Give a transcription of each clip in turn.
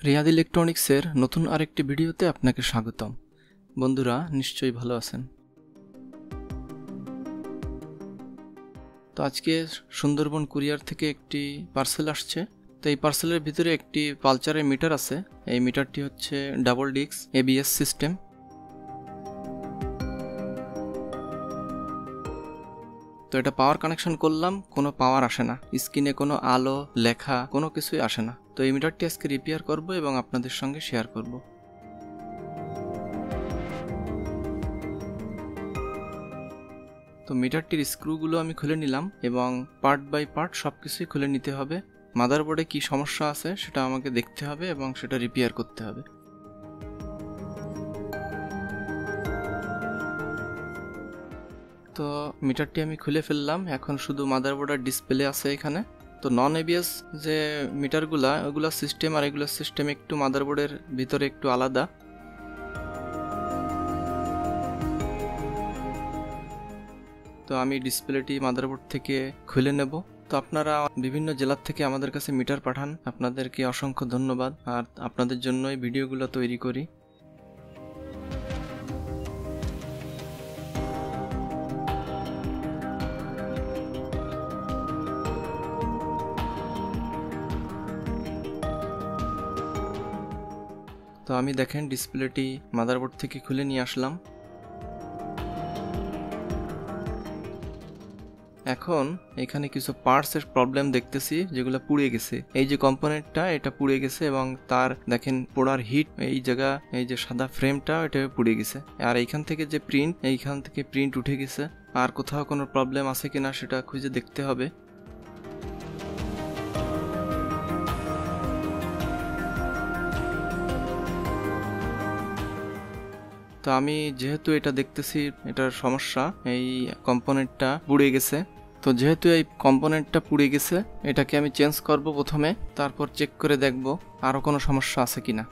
রিয়াদ ইলেকট্রনিক্সের নতুন আরেকটি ভিডিওতে আপনাকে স্বাগতম। বন্ধুরা নিশ্চয়ই ভালো আছেন। তো আজকে সুন্দরবন কুরিয়ার থেকে একটি পার্সেল আসছে। তো এই পার্সেলের ভিতরে একটি পালচারের মিটার আছে। এই মিটারটি হচ্ছে ডাবল ডিস্ক এবিএস সিস্টেম। তো এটা পাওয়ার কানেকশন করলাম, কোনো পাওয়ার আসে না, স্ক্রিনে কোনো আলো লেখা কোনো কিছুই আসে না। তো এই মিটারটি আজকে রিপেয়ার করব এবং আপনাদের সঙ্গে শেয়ার করব। তো মিটারটির স্ক্রুগুলো আমি খুলে নিলাম এবং পার্ট বাই পার্ট সব কিছুই খুলে নিতে হবে। মাদারবোর্ডে কি সমস্যা আছে সেটা আমাকে দেখতে হবে এবং সেটা রিপেয়ার করতে হবে। তো মিটারটি আমি খুলে ফেললাম। এখন শুধু মাদারবোর্ড আর ডিসপ্লে আছে এখানে। তো নন এবিএস যে মিটারগুলা ওগুলো সিস্টেম আর এগুলো সিস্টেম একটু মাদারবোর্ডের ভিতরে একটু আলাদা। তো আমি ডিসপ্লেটি মাদারবোর্ড থেকে খুলে নেব। তো আপনারা বিভিন্ন জেলার থেকে আমাদের কাছে মিটার পাঠান, আপনাদেরকে অসংখ্য ধন্যবাদ। আর আপনাদের জন্যই ভিডিওগুলো তৈরি করি। তো আমি দেখেন ডিসপ্লেটি মাদারবোর্ড থেকে খুলে নিয়ে আসলাম। এখন এখানে কিছু পার্টসের প্রবলেম দেখতেছি যেগুলো পুড়ে গেছে। এই যে কম্পোনেন্টটা এটা পুড়ে গেছে এবং তার দেখেন পোড়ার হিট এই জায়গা, এই যে সাদা ফ্রেমটা এটা পুড়ে গেছে। আর এইখান থেকে যে প্রিন্ট, এইখান থেকে প্রিন্ট উঠে গেছে। আর কোথাও কোনো প্রবলেম আছে কিনা সেটা খুঁজে দেখতে হবে। তো আমি যেহেতু এটা দেখতেছি এটার সমস্যা, এই কম্পোনেন্টটা পুড়ে গেছে। তো যেহেতু এই কম্পোনেন্টটা পুড়ে গেছে এটাকে আমি চেঞ্জ করব প্রথমে, তারপর চেক করে দেখব আরও কোনো সমস্যা আছে কিনা।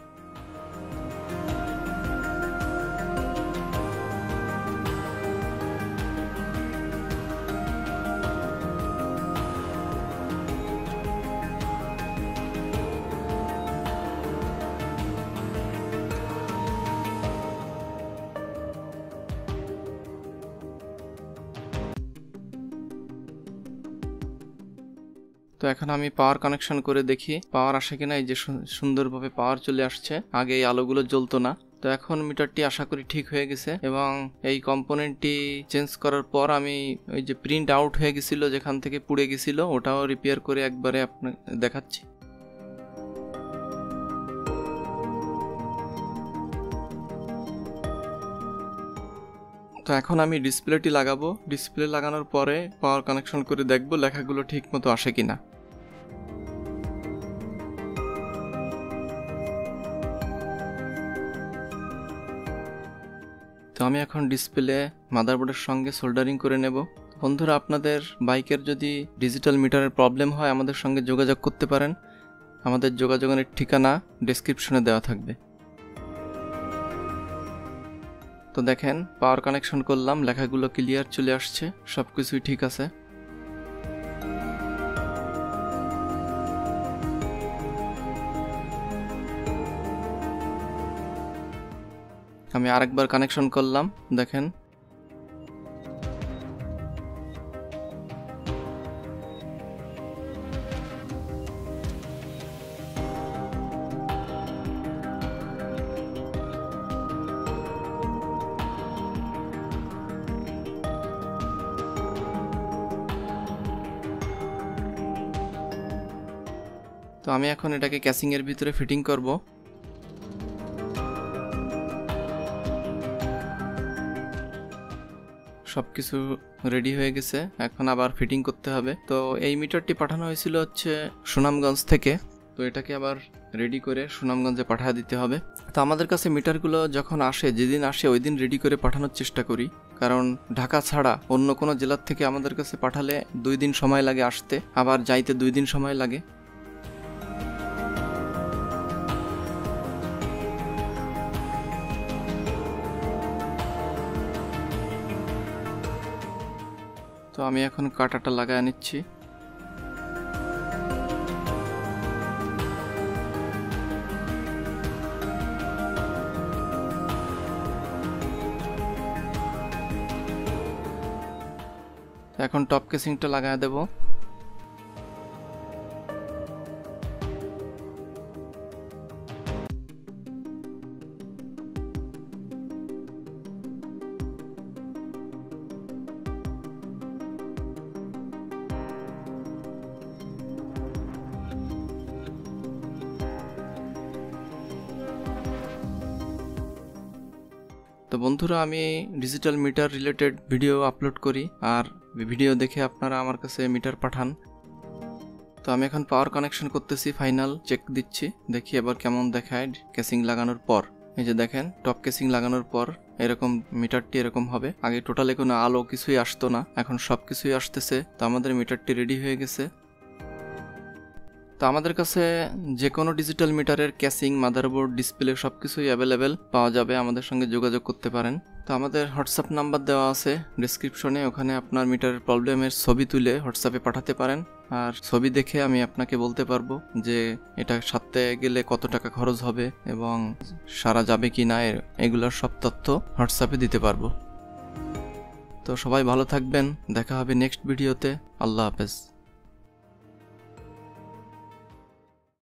তো এখন আমি পাওয়ার কানেকশন করে দেখি পাওয়ার আসে কিনা। এই যে সুন্দরভাবে পাওয়ার চলে আসছে, আগে এই আলোগুলো জ্বলতো না। তো এখন মিটারটি আশা করি ঠিক হয়ে গেছে এবং এই কম্পোনেন্টটি চেঞ্জ করার পর আমি ওই যে প্রিন্ট আউট হয়ে গেছিল যেখান থেকে পুড়ে গেছিল ওটাও রিপেয়ার করে একবারে আপনাকে দেখাচ্ছি। তো এখন আমি ডিসপ্লেটি লাগাবো। ডিসপ্লে লাগানোর পরে পাওয়ার কানেকশন করে দেখবো লেখাগুলো ঠিক মতো আসে কিনা। তো আমি এখন ডিসপ্লে মাদারবোর্ডের সঙ্গে সোল্ডারিং করে নেব। বন্ধুরা আপনাদের বাইকের যদি ডিজিটাল মিটারের প্রবলেম হয় আমাদের সঙ্গে যোগাযোগ করতে পারেন। আমাদের যোগাযোগের ঠিকানা ডেসক্রিপশনে দেওয়া থাকবে। তো দেখেন পাওয়ার কানেকশন করলাম, লেখাগুলো ক্লিয়ার চলে আসছে, সব কিছুই ঠিক আছে। আমি আরেকবার কানেকশন করলাম, দেখেন তো আমি এখন এটাকে ক্যাসিংয়ের ভিতরে ফিটিং করব। সব কিছু রেডি হয়ে গেছে, এখন আবার ফিটিং করতে হবে। তো এই মিটারটি পাঠানো হয়েছিল হচ্ছে সুনামগঞ্জ থেকে। তো এটাকে আবার রেডি করে সুনামগঞ্জে পাঠিয়ে দিতে হবে। তো আমাদের কাছে মিটারগুলো যখন আসে, যেদিন আসে ওই দিন রেডি করে পাঠানোর চেষ্টা করি, কারণ ঢাকা ছাড়া অন্য কোনো জেলার থেকে আমাদের কাছে পাঠালে 2 দিন সময় লাগে আসতে, আবার যাইতে 2 দিন সময় লাগে। তো আমি এখন কাঁটাটা লাগায় নিচ্ছি। এখন টপ কেসিংটা লাগায় দেব। তো বন্ধুরা, আমি digital meter related video upload করি, আর ভিডিও দেখে আপনারা আমার কাছে মিটার পাঠান। তো আমি এখন পাওয়ার কানেকশন করতেছি, ফাইনাল চেক দিচ্ছি, দেখি এবার কেমন দেখায় কেসিং লাগানোর পর। এই যে দেখেন, টপ কেসিং লাগানোর পর এরকম মিটারটি এরকম হবে। আগে টোটালি কোনো আলো কিছুই আসতো না, এখন সব কিছুই আসতেছে। তো আমাদের মিটারটি রেডি হয়ে গেছে। তো আমাদের কাছে যে কোনো ডিজিটাল মিটারের ক্যাসিং, মাদারবোর্ড, ডিসপ্লে সব কিছুই অ্যাভেলেবেল পাওয়া যাবে, আমাদের সঙ্গে যোগাযোগ করতে পারেন। তো আমাদের হোয়াটসঅ্যাপ নাম্বার দেওয়া আছে ডেসক্রিপশনে, ওখানে আপনার মিটারের প্রবলেমের ছবি তুলে হোয়াটসঅ্যাপে পাঠাতে পারেন। আর ছবি দেখে আমি আপনাকে বলতে পারবো যে এটা সারতে গেলে কত টাকা খরচ হবে এবং সারা যাবে কি না, এগুলোর সব তথ্য হোয়াটসঅ্যাপে দিতে পারবো। তো সবাই ভালো থাকবেন, দেখা হবে নেক্সট ভিডিওতে। আল্লাহ হাফেজ।